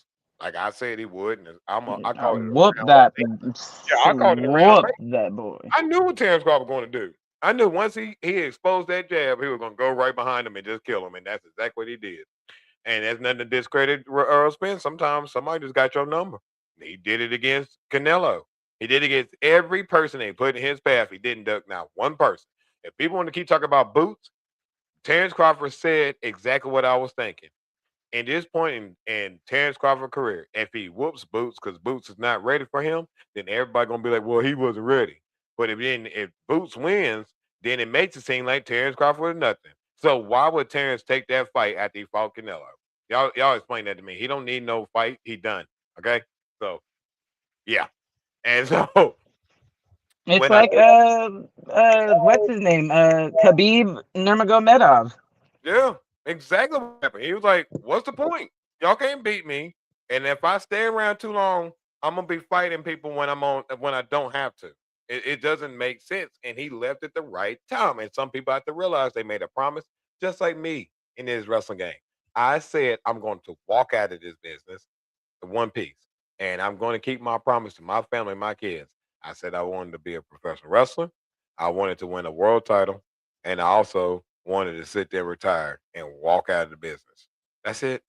like I said he would. And I called it. Whoop that! Yeah, I called it around. Whoop that boy. I knew what Terrence Crawford was going to do. I knew once he exposed that jab, he was going to go right behind him and just kill him, and that's exactly what he did. And there's nothing to discredit Earl Spence. Sometimes somebody just got your number. He did it against Canelo. He did it against every person they put in his path. He didn't duck not one person. If people want to keep talking about Boots, Terrence Crawford said exactly what I was thinking. In this point in Terrence Crawford's career, if he whoops Boots because Boots is not ready for him, then everybody gonna be like, well, he wasn't ready. But if Boots wins, then it makes it seem like Terrence Crawford is nothing. So why would Terrence take that fight after he fought Canelo? Y'all explain that to me. He don't need no fight. He done. Okay. So yeah. And so It's when like what's his name? Khabib Nurmagomedov. Yeah, exactly what happened. He was like, what's the point? Y'all can't beat me. And if I stay around too long, I'm gonna be fighting people when I don't have to. It doesn't make sense. And he left at the right time. And some people have to realize they made a promise, just like me in this wrestling game. I said I'm going to walk out of this business in one piece. And I'm going to keep my promise to my family and my kids. I said I wanted to be a professional wrestler. I wanted to win a world title. And I also wanted to sit there retired and walk out of the business. That's it.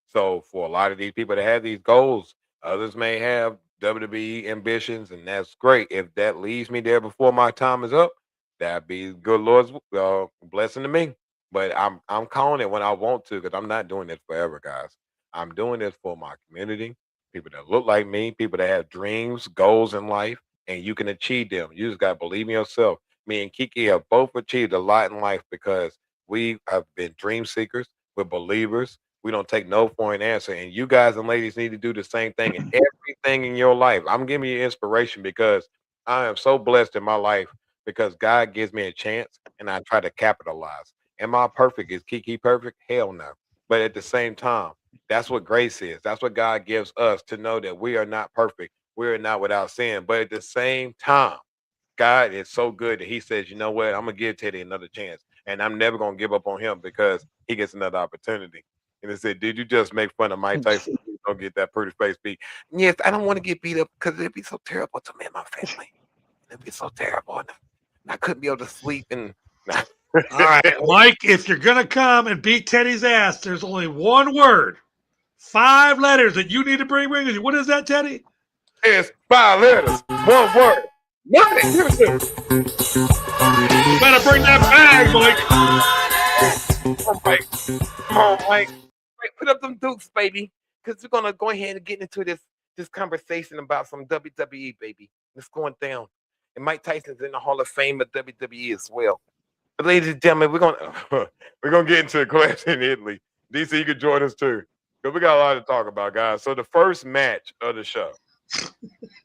So for a lot of these people that have these goals, others may have WWE ambitions, and that's great. If that leaves me there before my time is up, that'd be good Lord's blessing to me. But I'm calling it when I want to, because I'm not doing this forever, guys. I'm doing this for my community, people that look like me, people that have dreams, goals in life, and you can achieve them. You just got to believe in yourself. Me and Kiki have both achieved a lot in life because we have been dream seekers. We're believers. We don't take no for an answer. And you guys and ladies need to do the same thing in everything in your life. I'm giving you inspiration because I am so blessed in my life because God gives me a chance and I try to capitalize. Am I perfect? Is Kiki perfect? Hell no. But at the same time, that's what grace is. That's what God gives us to know that we are not perfect. We are not without sin. But at the same time, God is so good that he says, you know what? I'm going to give Teddy another chance. And I'm never going to give up on him because he gets another opportunity. And he said, did you just make fun of Mike Tyson? Don't get that pretty face beat. Yes, I don't want to get beat up because it'd be so terrible to me and my family. It'd be so terrible. And I couldn't be able to sleep. And All right, Mike, if you're going to come and beat Teddy's ass, there's only one word, 5 letters that you need to bring with you. What is that, Teddy? It's 5 letters, 1 word. Money. Give it to me. You better bring that bag, Mike. Come on, Mike. Come on, Mike. Mike, put up them dukes, baby. Because we're gonna go ahead and get into this conversation about some WWE, baby. It's going down. And Mike Tyson's in the Hall of Fame of WWE as well. But ladies and gentlemen, we're gonna get into a clash in Italy. DC, you can join us too. Because we got a lot to talk about, guys. So the first match of the show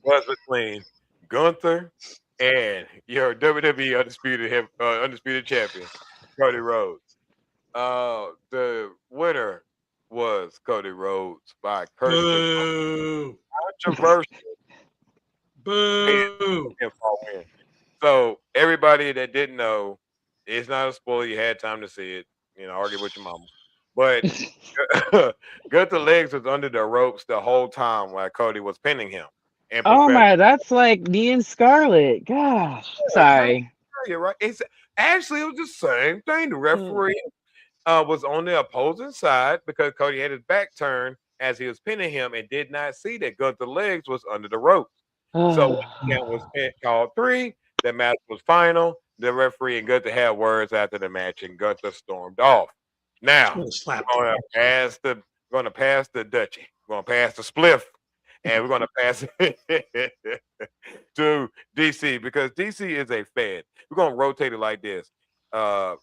was between Gunther and your WWE undisputed champion, Cody Rhodes. The winner was Cody Rhodes by Curtis. Boo. Controversial. Boo. Win. So everybody that didn't know, it's not a spoiler. You had time to see it. Argue with your mama. But Gunther Legs was under the ropes the whole time while Cody was pinning him. And Oh my, that's like me and Scarlett. Gosh, sorry. You're right. It's actually it was the same thing. The referee was on the opposing side because Cody had his back turned as he was pinning him and did not see that Gunther Legs was under the ropes. So that was called 3. The match was final. The referee and Gunther had words after the match, and Gunther stormed off. Now we're going to pass the Dutchie. We're going to pass the spliff, and we're going to pass it to DC because DC is a fan. We're going to rotate it like this: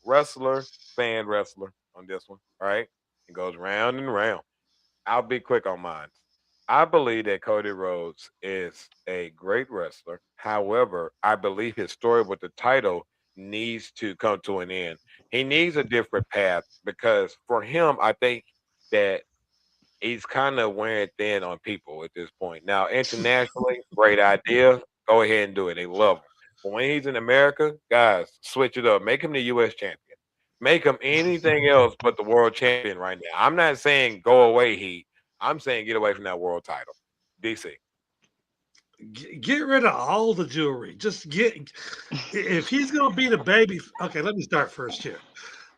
wrestler, fan, wrestler on this one. All right, it goes round and round. I'll be quick on mine. I believe that Cody Rhodes is a great wrestler. However, I believe his story with the title needs to come to an end. He needs a different path because for him, I think that he's kind of wearing thin on people at this point. Now, internationally, great idea. Go ahead and do it. They love him. But when he's in America, guys, switch it up. Make him the U.S. champion. Make him anything else but the world champion right now. I'm not saying go away, Heat. I'm saying get away from that world title. DC. Get rid of all the jewelry. Just if he's going to be the baby. Okay, let me start first here.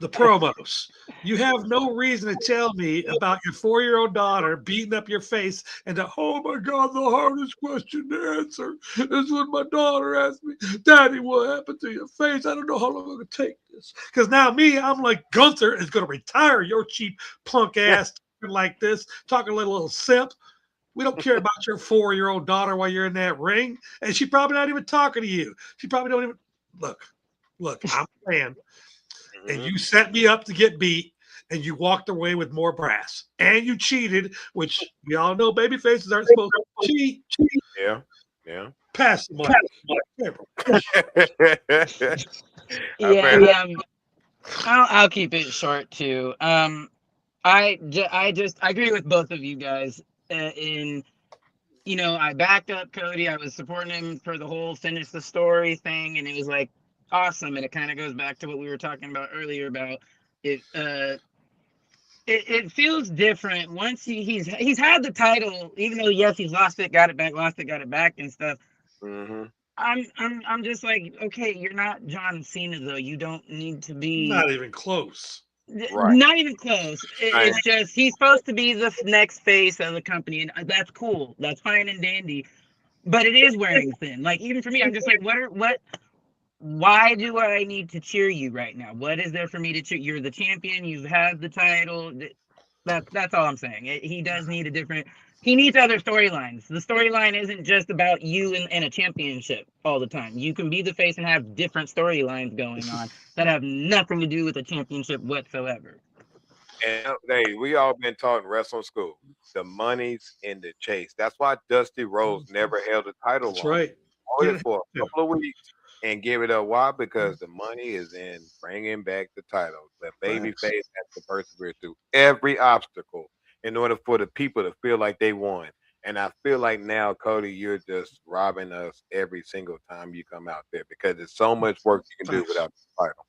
The promos. You have no reason to tell me about your 4-year-old daughter beating up your face and oh my God, the hardest question to answer is when my daughter asked me, Daddy, what happened to your face? I don't know how long I'm going to take this. Because now I'm like, Gunther is going to retire your cheap punk ass like this, talking a little simp. We don't care about your 4-year-old daughter while you're in that ring. And she probably not even talking to you. She probably don't even look, I'm a fan. And you set me up to get beat, and you walked away with more brass. And you cheated, which we all know baby faces aren't supposed to cheat. Yeah. Pass the Yeah. I'll keep it short too. I agree with both of you guys. I backed up Cody. I was supporting him for the whole finish the story thing, and it was like awesome. And it kind of goes back to what we were talking about earlier about it. It feels different once he's had the title, even though yes, he's lost it, got it back, and stuff. Mm-hmm. I'm just like, okay, you're not John Cena though. You don't need to be not even close. Right. Not even close. It's just he's supposed to be the next face of the company, and that's cool. That's fine and dandy. But it is wearing thin. Like even for me, I'm just like, why do I need to cheer you right now? What is there for me to cheer? You're the champion. You've had the title. That's all I'm saying. He does need he needs other storylines. The storyline isn't just about you and a championship all the time. You can be the face and have different storylines going on that have nothing to do with the championship whatsoever. And hey, we all been taught in wrestling school. The money's in the chase. That's why Dusty Rhodes never held a title. That's right. Hold it for a couple of weeks and give it up. Why? Because the money is in bringing back the title. The babyface has to persevere through every obstacle in order for the people to feel like they won. And I feel like now, Cody, you're just robbing us every single time you come out there because there's so much work you can do without the title.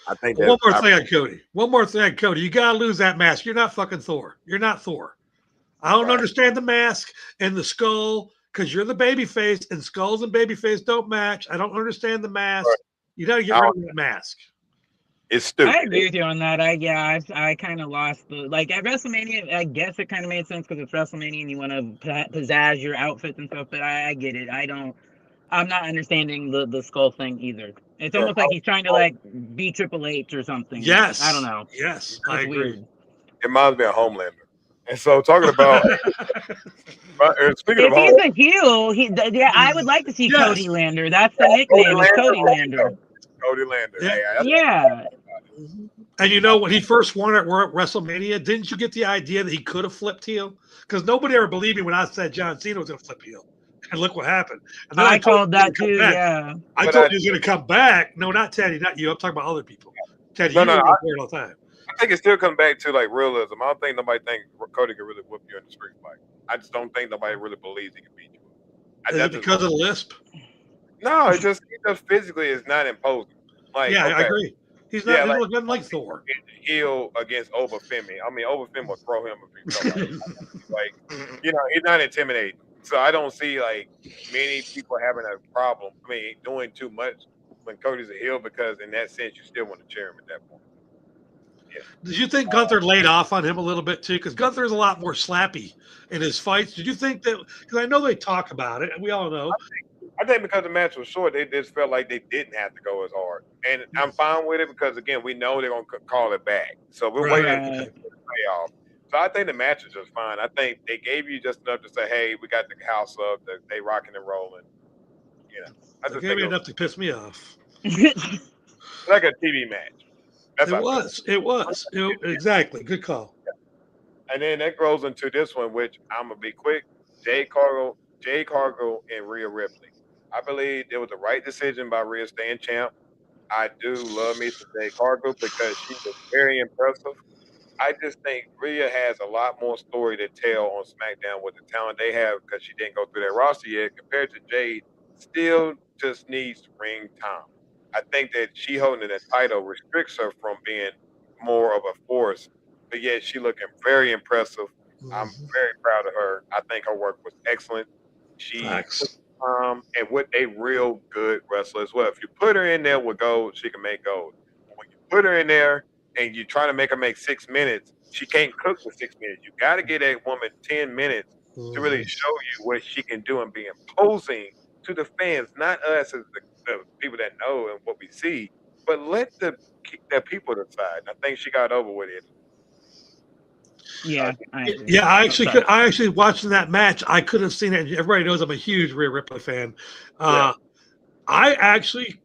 I think one more thing on Cody. You gotta lose that mask. You're not fucking Thor. You're not Thor. I don't understand the mask and the skull because you're the babyface and skulls and babyface don't match. I don't understand the mask. Right. You gotta get rid of that mask. It's stupid. I agree with you on that. I kind of lost at WrestleMania. I guess it kind of made sense because it's WrestleMania and you want to pizzazz your outfits and stuff. But I get it. I'm not understanding the skull thing either. It's almost like he's trying to like be Triple H or something. Yes. I don't know. Yes, I agree. Weird. It reminds me of Homelander. And so talking about speaking of he's a heel, I would like to see Cody Lander. That's the nickname, is Cody Lander. Cody Lander. Yeah. And you know, when he first won at WrestleMania, didn't you get the idea that he could have flipped heel? Because nobody ever believed me when I said John Cena was going to flip heel. And look what happened. And then I called that too, yeah. I told you he was going to come back. No, not Teddy, not you. I'm talking about other people. Teddy, you were all the time. I think it still comes back to like realism. I don't think nobody think Cody can really whoop you in the street fight. I just don't think nobody really believes he can beat you. Is it because of the lisp? No, he just physically is not imposing. Like, Yeah, I okay, agree. He's not. yeah, He like doesn't look like Thor. heel against Obafemi. I mean, Obafemi will throw him if he felt like, he's not intimidating. So I don't see like many people having a problem. I mean, doing too much when Cody's a heel because in that sense you still want to cheer him at that point. Yeah. Did you think Gunther laid off on him a little bit too? Because Gunther is a lot more slappy in his fights. Did you think that? Because I know they talk about it, and we all know. I think because the match was short, they just felt like they didn't have to go as hard, and I'm fine with it because again, we know they're gonna call it back, so we're waiting for the payoff. So I think the match is just fine. I think they gave you just enough to say, "Hey, we got the house up. They rocking and rolling." I just gave me enough to piss me off. Like a TV match. It was. Exactly. Good call. And then that grows into this one, which I'm gonna be quick. Jade Cargill, and Rhea Ripley. I believe it was the right decision by Rhea staying champ. I do love me some Jade Cargill because she was very impressive. I just think Rhea has a lot more story to tell on SmackDown with the talent they have because she didn't go through that roster yet. Compared to Jade, still just needs ring time. I think that she holding that title restricts her from being more of a force, but yet she looking very impressive. I'm very proud of her. I think her work was excellent. She and with a real good wrestler as well. If you put her in there with gold, she can make gold. But when you put her in there and you try to make her make 6 minutes, she can't cook for 6 minutes. You got to get that woman 10 minutes to really show you what she can do and be imposing to the fans, not us as the people that know and what we see, but let the people decide. I think she got over with it. Yeah, I actually watching that match. I could have seen it. Everybody knows I'm a huge Rhea Ripley fan. I actually,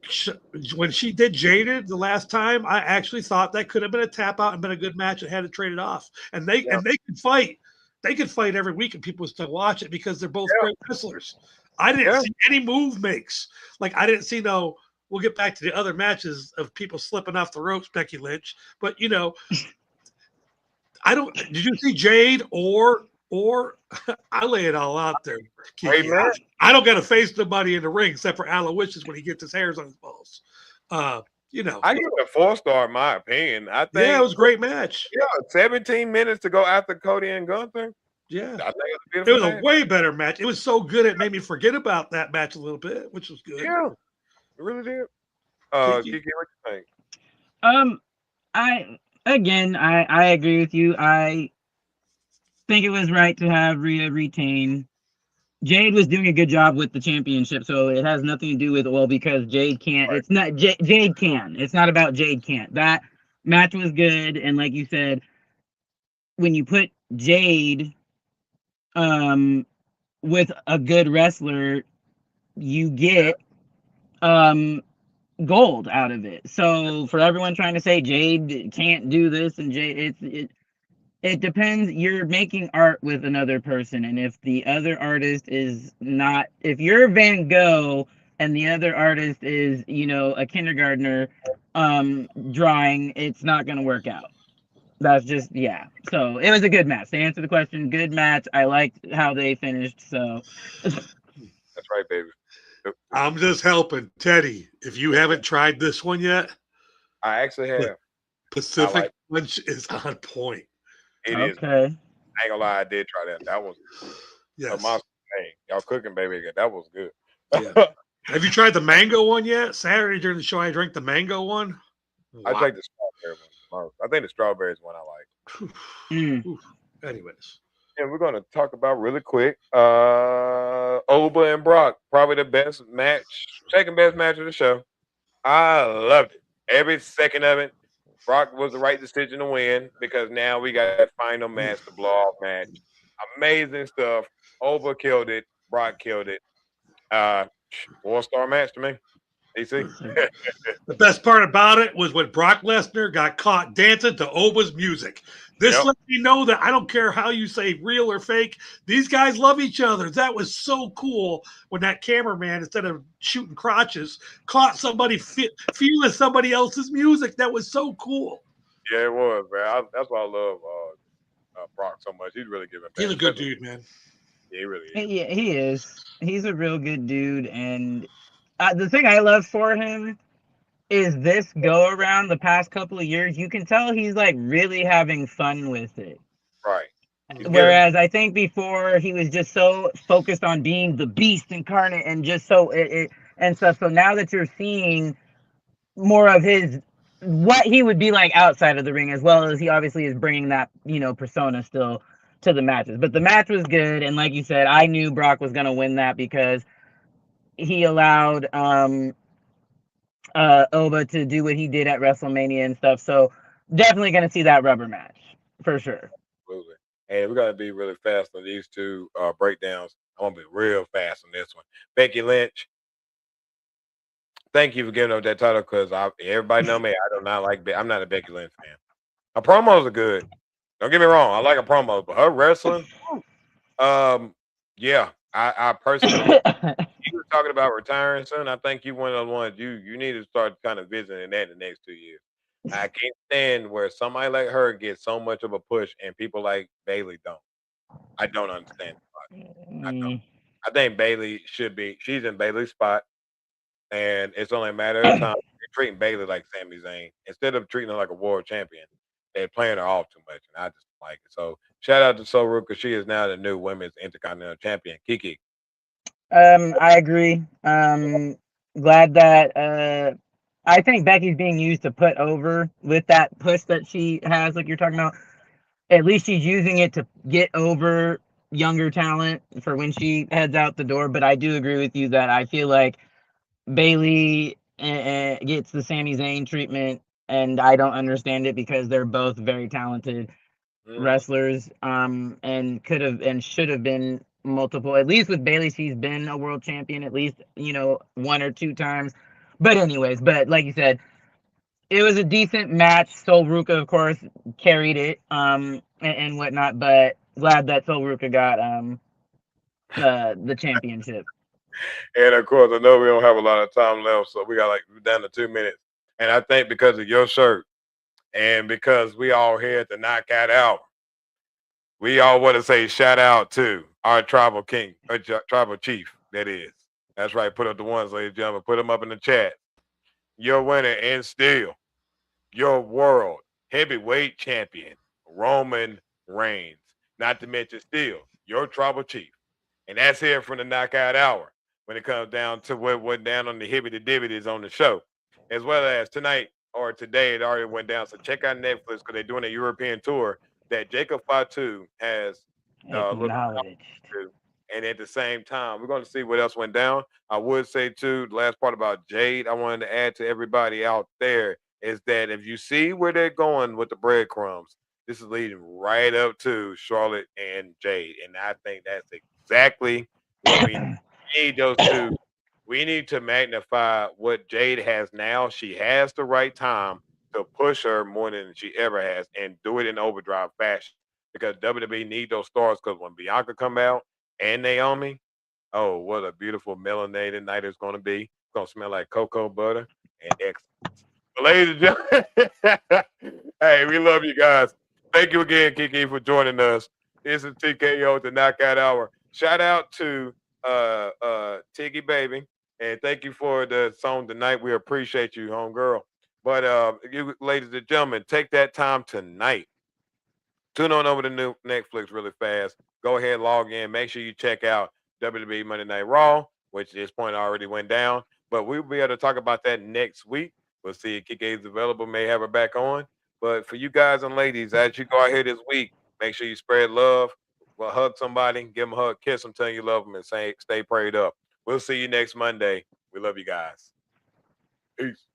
when she did Jaded the last time, I actually thought that could have been a tap out and been a good match and had to trade it off. And they could fight. They could fight every week and people would still watch it because they're both great wrestlers. I didn't see any move makes. Like I didn't see no. We'll get back to the other matches of people slipping off the ropes, Becky Lynch. But I don't. Did you see Jade or I lay it all out there. I don't got to face nobody in the ring except for Aloysius when he gets his hairs on his balls. I give it a 4-star in my opinion. I think it was a great match. 17 minutes to go after Cody and Gunther. Yeah, I think it was a way better match. It was so good it made me forget about that match a little bit, which was good. Yeah, it really did. Kiki, what you think? I agree with you. I think it was right to have Rhea retain. Jade was doing a good job with the championship, so it has nothing to do with because Jade can't. Right. It's not Jade can. It's not about Jade can't. That match was good, and like you said, when you put Jade with a good wrestler, you get gold out of it. So for everyone trying to say Jade can't do this and Jade, it depends. You're making art with another person, and if the other artist is not, if you're Van Gogh and the other artist is a kindergartner drawing, it's not going to work out. That's just so it was a good match. To answer the question, good match. I liked how they finished. So that's right, baby. I'm just helping Teddy. If you haven't tried this one yet, I actually have. Pacific Punch is on point. It is. I ain't gonna lie, I did try that. That was a monster thing. Y'all cooking, baby. That was good. Yeah. Have you tried the mango one yet? Saturday during the show, I drank the mango one. I drank the strawberry one. I think the strawberry is one I like. Anyways. And we're going to talk about really quick. Oba and Brock, probably the best match, second best match of the show. I loved it. Every second of it. Brock was the right decision to win because now we got that final match, the blow-off match. Amazing stuff. Oba killed it. Brock killed it. 4-star match to me. DC. The best part about it was when Brock Lesnar got caught dancing to Oba's music. This lets me know that I don't care how you say real or fake. These guys love each other. That was so cool when that cameraman, instead of shooting crotches, caught somebody feeling somebody else's music. That was so cool. Yeah, it was, man. That's why I love Brock so much. He's really giving back. He's a good dude, man. Yeah, he really is. Yeah, he is. He's a real good dude, and the thing I love for him is this go around the past couple of years. You can tell he's like really having fun with it. Right. He's Whereas I think before he was just so focused on being the beast incarnate and just so it and stuff. So now that you're seeing more of his what he would be like outside of the ring, as well as he obviously is bringing that persona still to the matches. But the match was good, and like you said, I knew Brock was gonna win that because he allowed Oba to do what he did at WrestleMania and stuff. So definitely gonna see that rubber match for sure. Absolutely. And we're gonna be really fast on these two breakdowns. I want to be real fast on this one. Becky Lynch, thank you for giving up that title because everybody know me. I do not like. I'm not a Becky Lynch fan. Her promos are good. Don't get me wrong. I like her promos, but her wrestling, yeah. I personally, you were talking about retiring soon. I think you one of the ones you need to start kind of visiting that in the next 2 years. I can't stand where somebody like her gets so much of a push and people like Bayley don't. I don't understand. I don't. I think Bayley she's in Bayley's spot, and it's only a matter of time. They're treating Bayley like Sami Zayn instead of treating her like a world champion. They're playing her off too much, and I just don't like it. So shout out to Soul because she is now the new women's intercontinental champion. Kiki. I agree. Glad that I think Becky's being used to put over with that push that she has, like you're talking about. At least she's using it to get over younger talent for when she heads out the door. But I do agree with you that I feel like Bayley gets the Sami Zayn treatment, and I don't understand it because they're both very talented wrestlers, and could have and should have been multiple. At least with Bayley, she's been a world champion at least 1 or 2 times. But anyways, like you said, it was a decent match. Sol Ruka, of course, carried it and whatnot. But glad that Sol Ruka got the championship. And of course, I know we don't have a lot of time left, so we got down to 2 minutes. And I think because of your shirt and because we all here at the Knockout Hour, we all want to say shout out to our tribal king, or tribal chief, that is. That's right. Put up the ones, ladies and gentlemen. Put them up in the chat. Your winner and still your world heavyweight champion, Roman Reigns. Not to mention still your tribal chief. And that's here from the Knockout Hour when it comes down to what went down on the hibbity-dibbities on the show. As well as tonight or today, it already went down. So check out Netflix because they're doing a European tour that Jacob Fatu has acknowledged. And at the same time, we're going to see what else went down. I would say, too, the last part about Jade, I wanted to add to everybody out there is that if you see where they're going with the breadcrumbs, this is leading right up to Charlotte and Jade. And I think that's exactly what we need those two. We need to magnify what Jade has now. She has the right time to push her more than she ever has and do it in overdrive fashion because WWE need those stars because when Bianca come out, and Naomi, oh, what a beautiful melanated night it's going to be. It's going to smell like cocoa butter and excellence. But ladies and gentlemen, hey, we love you guys. Thank you again, Kiki, for joining us. This is TKO, the Knockout Hour. Shout out to Tiggy Baby, and thank you for the song tonight. We appreciate you, homegirl. But you, ladies and gentlemen, take that time tonight. Tune on over to new Netflix really fast. Go ahead, log in. Make sure you check out WWE Monday Night Raw, which at this point already went down. But we'll be able to talk about that next week. We'll see if Kiki is available. May have her back on. But for you guys and ladies, as you go out here this week, make sure you spread love. Well, hug somebody, give them a hug, kiss them, tell them you love them, and stay prayed up. We'll see you next Monday. We love you guys. Peace.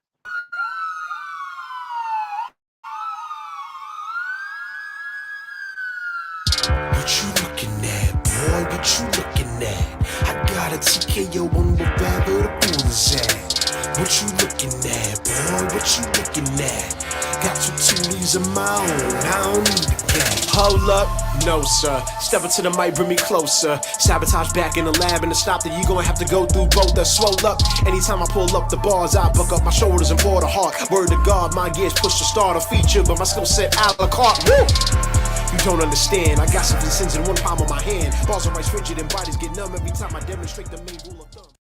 What you looking at, boy? What you looking at? I got a TKO on wherever the pool is at. What you looking at, boy? What you looking at? Got you two leaves of my own. I don't need a cat. Hold up, no sir. Step into the mic, bring me closer. Sabotage back in the lab, and to stop that you gonna have to go through both. That swole up. Anytime I pull up the bars, I buck up my shoulders and pour the heart. Word to God, my gears push to start a feature, but my skill set a la carte. Woo! You don't understand. I got some sins in one palm of my hand. Balls are right rigid and bodies get numb every time I demonstrate the main rule of thumb.